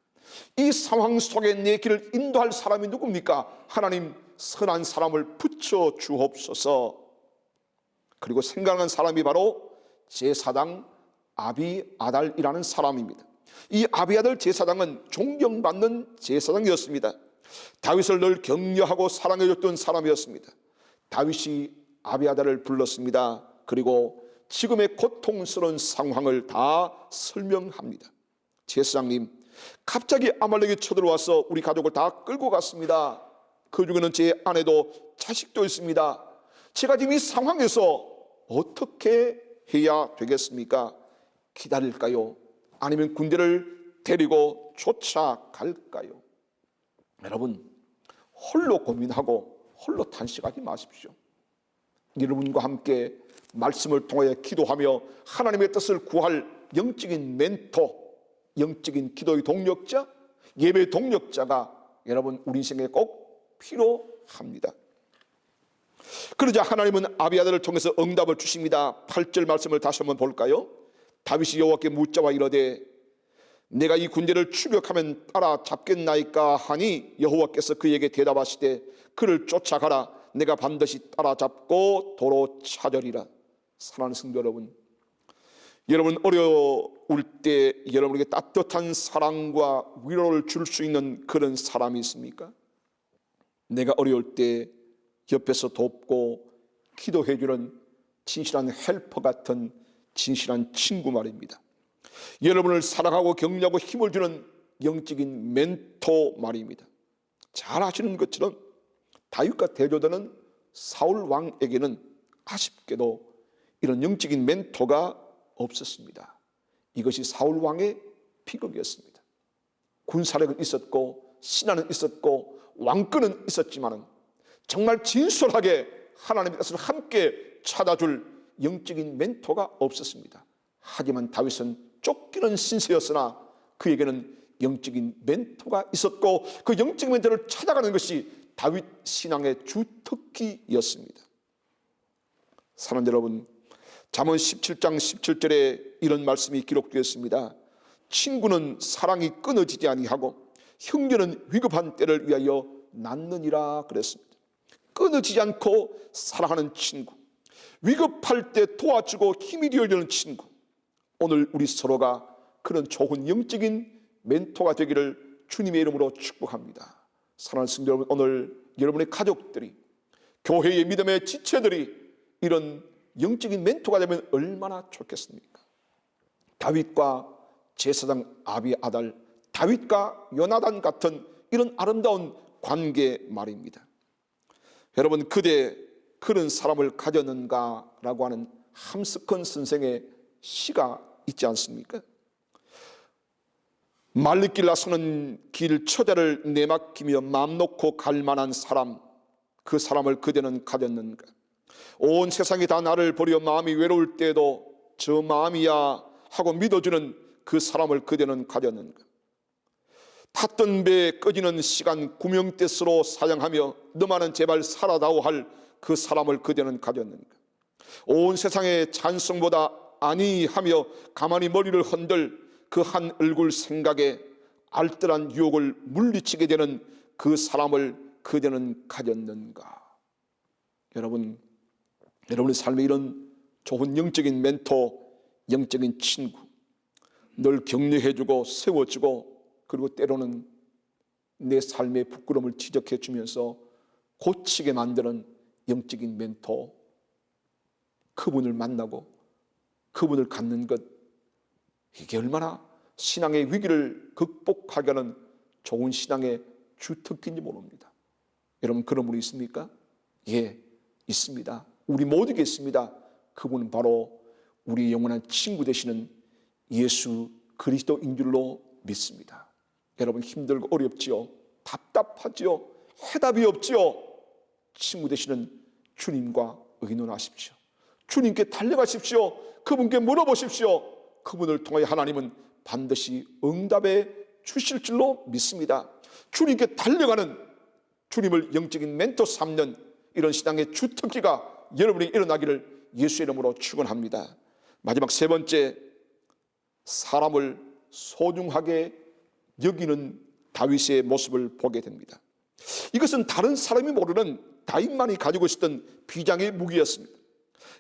이 상황 속에 내 길을 인도할 사람이 누굽니까? 하나님, 선한 사람을 붙여 주옵소서. 그리고 생각난 사람이 바로 제사장 아비아달이라는 사람입니다. 이 아비아달 제사장은 존경받는 제사장이었습니다. 다윗을 늘 격려하고 사랑해줬던 사람이었습니다. 다윗이 아비아달을 불렀습니다. 그리고 지금의 고통스러운 상황을 다 설명합니다. 제사장님, 갑자기 아말렉이 쳐들어와서 우리 가족을 다 끌고 갔습니다. 그 중에는 제 아내도 자식도 있습니다. 제가 지금 이 상황에서 어떻게 해야 되겠습니까? 기다릴까요? 아니면 군대를 데리고 쫓아갈까요? 여러분, 홀로 고민하고 홀로 탄식하지 마십시오. 여러분과 함께 말씀을 통하여 기도하며 하나님의 뜻을 구할 영적인 멘토, 영적인 기도의 동력자, 예배의 동력자가 여러분 우리 인생에 꼭 필요합니다. 그러자 하나님은 아비아달을 통해서 응답을 주십니다. 8절 말씀을 다시 한번 볼까요? 다윗이 여호와께 묻자와 이르되 내가 이 군대를 추격하면 따라잡겠나이까 하니 여호와께서 그에게 대답하시되 그를 쫓아가라. 내가 반드시 따라잡고 도로 찾으리라. 사랑하는 성도 여러분, 여러분 어려울 때 여러분에게 따뜻한 사랑과 위로를 줄 수 있는 그런 사람이 있습니까? 내가 어려울 때 옆에서 돕고 기도해 주는 진실한 헬퍼 같은 진실한 친구 말입니다. 여러분을 사랑하고 격려하고 힘을 주는 영적인 멘토 말입니다. 잘 아시는 것처럼 다윗과 대조되는 사울 왕에게는 아쉽게도 이런 영적인 멘토가 없었습니다. 이것이 사울 왕의 비극이었습니다. 군사력은 있었고 신하는 있었고 왕권은 있었지만은 정말 진솔하게 하나님의 뜻을 함께 찾아줄 영적인 멘토가 없었습니다. 하지만 다윗은 쫓기는 신세였으나 그에게는 영적인 멘토가 있었고 그 영적인 멘토를 찾아가는 것이 다윗 신앙의 주특기였습니다. 사랑하는 여러분, 잠언 17장 17절에 이런 말씀이 기록되었습니다. 친구는 사랑이 끊어지지 아니하고 형제는 위급한 때를 위하여 낳느니라 그랬습니다. 끊어지지 않고 사랑하는 친구, 위급할 때 도와주고 힘이 되어주는 친구, 오늘 우리 서로가 그런 좋은 영적인 멘토가 되기를 주님의 이름으로 축복합니다. 사랑하는 성도 여러분, 오늘 여러분의 가족들이, 교회의 믿음의 지체들이 이런 영적인 멘토가 되면 얼마나 좋겠습니까? 다윗과 제사장 아비아달, 다윗과 요나단 같은 이런 아름다운 관계 말입니다. 여러분, 그대 그런 사람을 가졌는가라고 하는 함스컨 선생의 시가 있지 않습니까? 말리길 나서는 길 처자를 내맡기며 마음 놓고 갈 만한 사람, 그 사람을 그대는 가졌는가? 온 세상이 다 나를 버려 마음이 외로울 때에도 저 마음이야 하고 믿어주는 그 사람을 그대는 가졌는가? 탔던 배에 꺼지는 시간 구명대수로 사양하며 너만은 제발 살아다오 할 그 사람을 그대는 가졌는가? 온 세상의 찬송보다 아니하며 가만히 머리를 흔들 그 한 얼굴 생각에 알뜰한 유혹을 물리치게 되는 그 사람을 그대는 가졌는가? 여러분의 삶에 이런 좋은 영적인 멘토, 영적인 친구, 늘 격려해주고 세워주고 그리고 때로는 내 삶의 부끄러움을 지적해 주면서 고치게 만드는 영적인 멘토, 그분을 만나고 그분을 갖는 것, 이게 얼마나 신앙의 위기를 극복하게 하는 좋은 신앙의 주특기인지 모릅니다. 여러분, 그런 분이 있습니까? 예, 있습니다. 우리 모두에게 있습니다. 그분은 바로 우리 영원한 친구 되시는 예수 그리스도인 줄로 믿습니다. 여러분, 힘들고 어렵지요? 답답하지요? 해답이 없지요? 친구 되시는 주님과 의논하십시오. 주님께 달려가십시오. 그분께 물어보십시오. 그분을 통하여 하나님은 반드시 응답해 주실 줄로 믿습니다. 주님께 달려가는, 주님을 영적인 멘토 삼는 이런 신앙의 주특기가 여러분이 일어나기를 예수의 이름으로 축원합니다. 마지막 세 번째, 사람을 소중하게 여기는 다윗의 모습을 보게 됩니다. 이것은 다른 사람이 모르는 다윗만이 가지고 있었던 비장의 무기였습니다.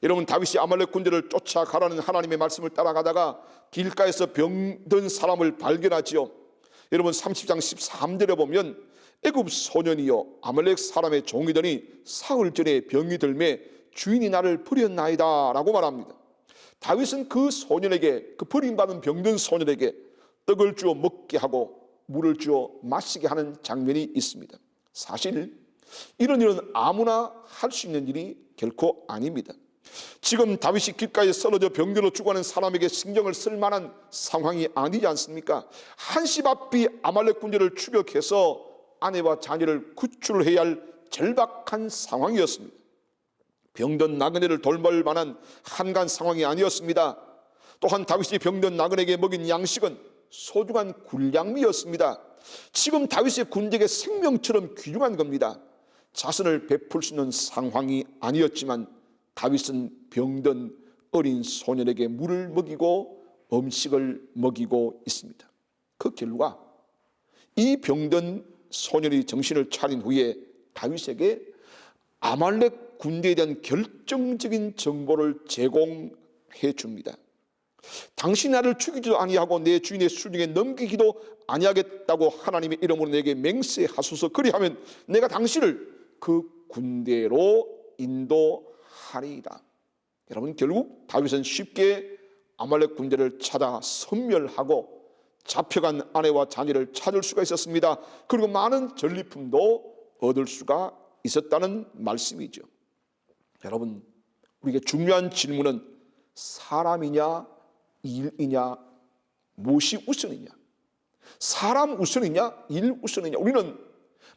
여러분, 다윗이 아말렉 군대를 쫓아가라는 하나님의 말씀을 따라가다가 길가에서 병든 사람을 발견하지요. 여러분, 30장 13절에 보면 애굽 소년이여 아말렉 사람의 종이더니 사흘 전에 병이 들매 주인이 나를 버렸나이다 라고 말합니다. 다윗은 그 소년에게, 그 버림받은 병든 소년에게 떡을 주어 먹게 하고 물을 주어 마시게 하는 장면이 있습니다. 사실 이런 일은 아무나 할 수 있는 일이 결코 아닙니다. 지금 다윗이 길가에 쓰러져 병들어 죽어가는 사람에게 신경을 쓸 만한 상황이 아니지 않습니까? 한시바삐 아말렉 군대를 추격해서 아내와 자녀를 구출해야 할 절박한 상황이었습니다. 병든 나그네를 돌볼 만한 한간 상황이 아니었습니다. 또한 다윗이 병든 나그네에게 먹인 양식은 소중한 굴량미였습니다. 지금 다윗의 군대에게 생명처럼 귀중한 겁니다. 자선을 베풀 수 있는 상황이 아니었지만 다윗은 병든 어린 소년에게 물을 먹이고 음식을 먹이고 있습니다. 그 결과 이 병든 소년이 정신을 차린 후에 다윗에게 아말렉 군대에 대한 결정적인 정보를 제공해 줍니다. 당신 나를 죽이지도 아니하고 내 주인의 수중에 넘기기도 아니하겠다고 하나님의 이름으로 내게 맹세하소서. 그리하면 내가 당신을 그 군대로 인도하리이다. 여러분, 결국 다윗은 쉽게 아말렉 군대를 찾아 섬멸하고 잡혀간 아내와 자녀를 찾을 수가 있었습니다. 그리고 많은 전리품도 얻을 수가 있었다는 말씀이죠. 여러분, 우리에게 중요한 질문은 사람이냐 일이냐 무엇이 우선이냐. 사람 우선이냐, 일 우선이냐. 우리는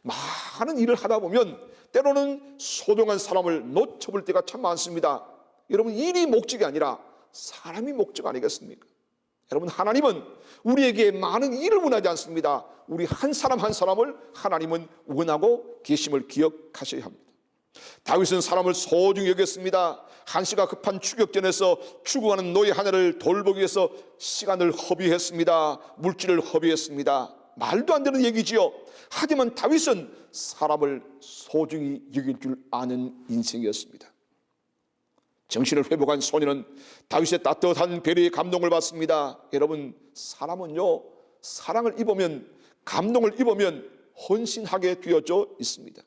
많은 일을 하다 보면 때로는 소중한 사람을 놓쳐볼 때가 참 많습니다. 여러분, 일이 목적이 아니라 사람이 목적 아니겠습니까? 여러분, 하나님은 우리에게 많은 일을 원하지 않습니다. 우리 한 사람 한 사람을 하나님은 원하고 계심을 기억하셔야 합니다. 다윗은 사람을 소중히 여겼습니다. 한시가 급한 추격전에서 죽어가는 노예 하나를 돌보기 위해서 시간을 허비했습니다. 물질을 허비했습니다. 말도 안 되는 얘기지요. 하지만 다윗은 사람을 소중히 여길 줄 아는 인생이었습니다. 정신을 회복한 소년은 다윗의 따뜻한 배려에 감동을 받습니다. 여러분, 사람은요, 사랑을 입으면, 감동을 입으면 헌신하게 되어져 있습니다.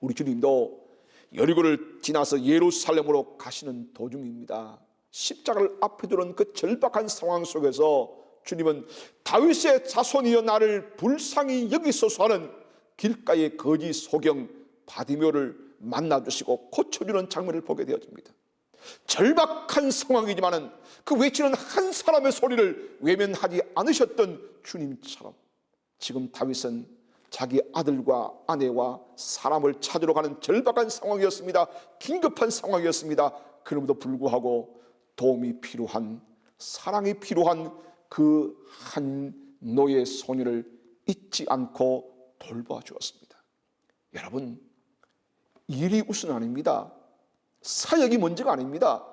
우리 주님도 여리고를 지나서 예루살렘으로 가시는 도중입니다. 십자가를 앞에 두는 그 절박한 상황 속에서 주님은 다윗의 자손이여 나를 불쌍히 여기소서 하는 길가의 거지 소경 바디묘를 만나주시고 고쳐주는 장면을 보게 되어집니다. 절박한 상황이지만은 그 외치는 한 사람의 소리를 외면하지 않으셨던 주님처럼 지금 다윗은 자기 아들과 아내와 사람을 찾으러 가는 절박한 상황이었습니다. 긴급한 상황이었습니다. 그럼에도 불구하고 도움이 필요한, 사랑이 필요한 그 한 노예 소년을 잊지 않고 돌봐 주었습니다. 여러분, 일이 우선 아닙니다. 사역이 먼저가 아닙니다.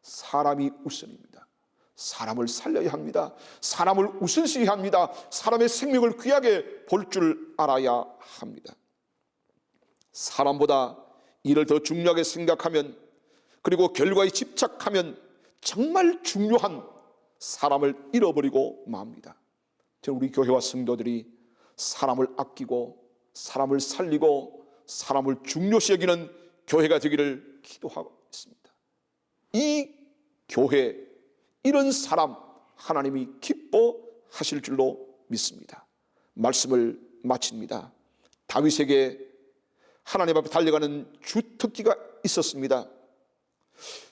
사람이 우선입니다. 사람을 살려야 합니다. 사람을 우선시해야 합니다. 사람의 생명을 귀하게 볼 줄 알아야 합니다. 사람보다 일을 더 중요하게 생각하면, 그리고 결과에 집착하면 정말 중요한 사람을 잃어버리고 맙니다. 저는 우리 교회와 성도들이 사람을 아끼고 사람을 살리고 사람을 중요시 여기는 교회가 되기를 기도하고 있습니다. 이 교회, 이런 사람 하나님이 기뻐하실 줄로 믿습니다. 말씀을 마칩니다. 다윗에게 하나님 앞에 달려가는 주특기가 있었습니다.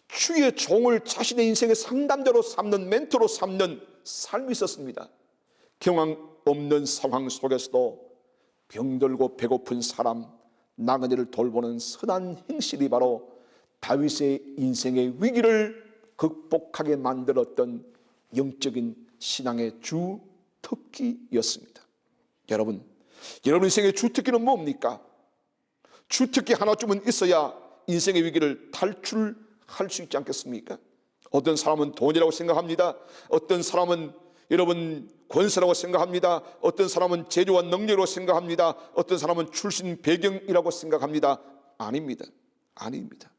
주의 종을 자신의 인생의 상담자로 삼는, 멘토로 삼는 삶이 있었습니다. 경황 없는 상황 속에서도 병들고 배고픈 사람, 나그네를 돌보는 선한 행실이 바로 다윗의 인생의 위기를 극복하게 만들었던 영적인 신앙의 주특기였습니다. 여러분 인생의 주특기는 뭡니까? 주특기 하나쯤은 있어야 인생의 위기를 탈출할 수 있지 않겠습니까? 어떤 사람은 돈이라고 생각합니다. 어떤 사람은 여러분 권세라고 생각합니다. 어떤 사람은 재주와 능력으로 생각합니다. 어떤 사람은 출신 배경이라고 생각합니다. 아닙니다. 아닙니다.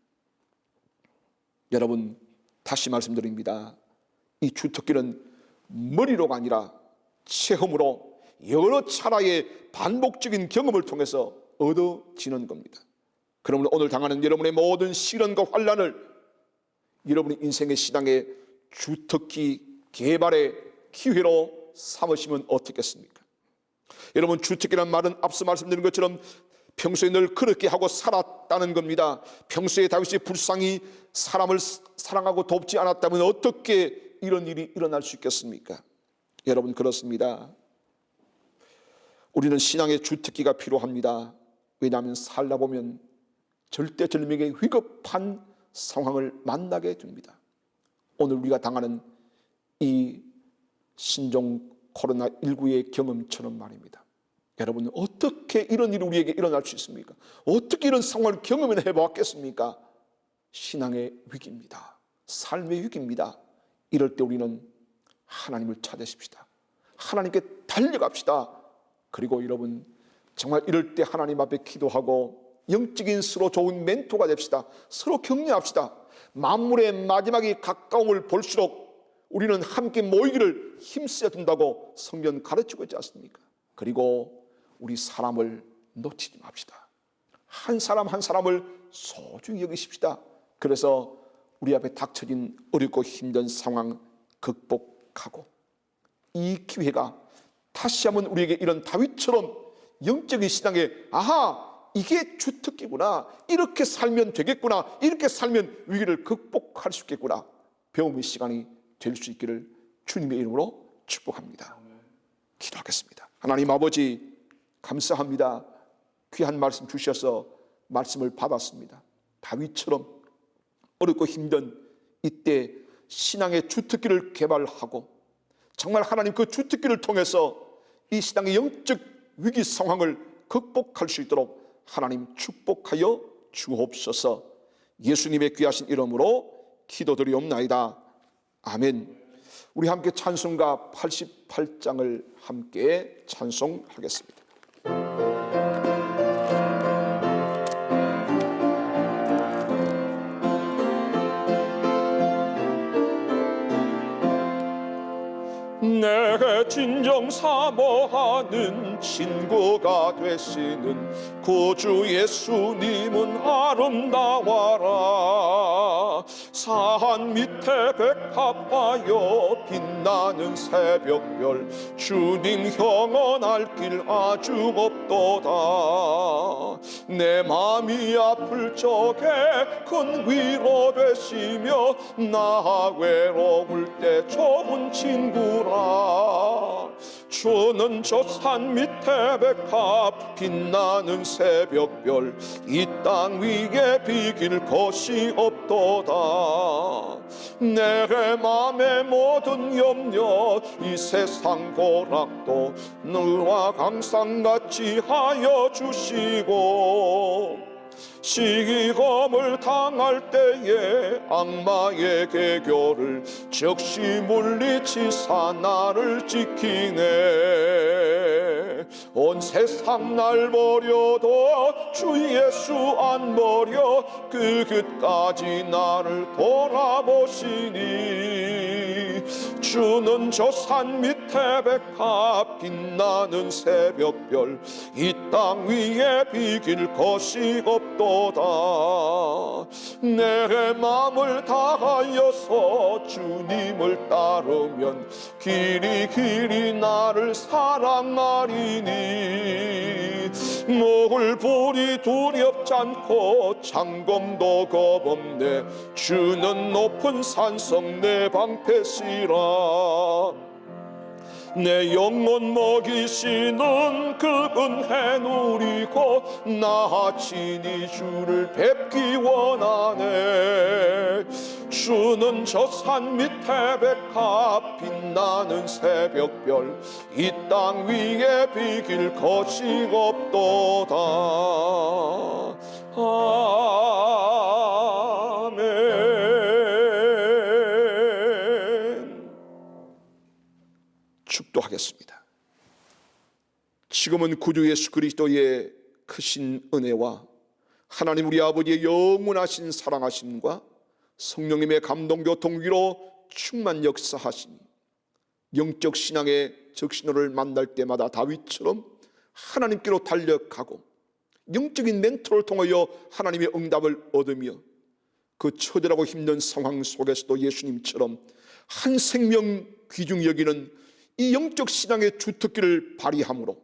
여러분, 다시 말씀드립니다. 이 주특기는 머리로가 아니라 체험으로 여러 차례의 반복적인 경험을 통해서 얻어지는 겁니다. 그러면 오늘 당하는 여러분의 모든 시련과 환난을 여러분의 인생의 신앙의 주특기 개발의 기회로 삼으시면 어떻겠습니까? 여러분, 주특기란 말은 앞서 말씀드린 것처럼 평소에 늘 그렇게 하고 살았다는 겁니다. 평소에 다윗이 불쌍히 사람을 사랑하고 돕지 않았다면 어떻게 이런 일이 일어날 수 있겠습니까? 여러분, 그렇습니다. 우리는 신앙의 주특기가 필요합니다. 왜냐하면 살다 보면 절대절명의 위급한 상황을 만나게 됩니다. 오늘 우리가 당하는 이 신종 코로나19의 경험처럼 말입니다. 여러분, 어떻게 이런 일이 우리에게 일어날 수 있습니까? 어떻게 이런 상황을 경험을 해보았겠습니까? 신앙의 위기입니다. 삶의 위기입니다. 이럴 때 우리는 하나님을 찾으십시다. 하나님께 달려갑시다. 그리고 여러분, 정말 이럴 때 하나님 앞에 기도하고 영적인 서로 좋은 멘토가 됩시다. 서로 격려합시다. 만물의 마지막이 가까움을 볼수록 우리는 함께 모이기를 힘써야 된다고 성경 가르치고 있지 않습니까? 그리고 우리 사람을 놓치지 맙시다. 한 사람 한 사람을 소중히 여기십시다. 그래서 우리 앞에 닥쳐진 어렵고 힘든 상황 극복하고, 이 기회가 다시 한번 우리에게 이런 다윗처럼 영적인 신앙에 아하, 이게 주특기구나, 이렇게 살면 되겠구나, 이렇게 살면 위기를 극복할 수 있겠구나, 배움의 시간이 될 수 있기를 주님의 이름으로 축복합니다. 기도하겠습니다. 하나님 아버지, 감사합니다. 귀한 말씀 주셔서 말씀을 받았습니다. 다윗처럼 어렵고 힘든 이때 신앙의 주특기를 개발하고 정말 하나님 그 주특기를 통해서 이 신앙의 영적 위기 상황을 극복할 수 있도록 하나님 축복하여 주옵소서. 예수님의 귀하신 이름으로 기도드리옵나이다. 아멘. 우리 함께 찬송가 88장을 함께 찬송하겠습니다. 내게 진정 사모하는 친구가 되시는 구주 예수님은 아름다워라. 산 밑에 백합하여 빛나는 새벽별 주님 형언할 길 아주 없도다. 내 맘이 아플 적에 큰 위로 되시며 나 외로울 때 좋은 친구라. 주는 저 산 밑에 백합 빛나는 새벽별 이 땅 위에 비길 것이 없도다. 내 맘의 모든 염려 이 세상 고락도 너와 강산같이 하여 주시고 시기검을 당할 때에 악마의 계교를 즉시 물리치사 나를 지키네. 온 세상 날 버려도 주 예수 안 버려 그 끝까지 나를 돌아보시니. 주는 저 산 밑에 백합 빛나는 새벽별 이 땅 위에 비길 것이 없도다. 내 마음을 다하여서 주님을 따르면 길이 나를 사랑하리니. 모을 불이 두렵지 않고 창검도 겁없네. 주는 높은 산성 내 방패시라. 내 영혼 먹이시는 그 은혜 누리고 나 친히 주를 뵙기 원하네. 주는 저 산 밑에 백합 빛나는 새벽별 이 땅 위에 비길 것이 없도다. 축도하겠습니다. 지금은 구주 예수 그리스도의 크신 은혜와 하나님 우리 아버지의 영원하신 사랑하심과 성령님의 감동 교통 위로 충만 역사하시니 영적 신앙의 적신호를 만날 때마다 다윗처럼 하나님께로 달려가고 영적인 멘토를 통하여 하나님의 응답을 얻으며 그 처절하고 힘든 상황 속에서도 예수님처럼 한 생명 귀중히 여기는 이 영적 신앙의 주특기를 발휘함으로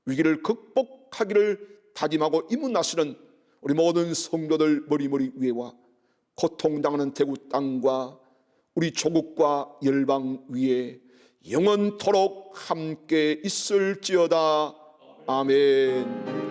위기를 극복하기를 다짐하고 이문나서는 우리 모든 성도들 머리머리 위에와 고통당하는 대구 땅과 우리 조국과 열방 위에 영원토록 함께 있을지어다. 아멘.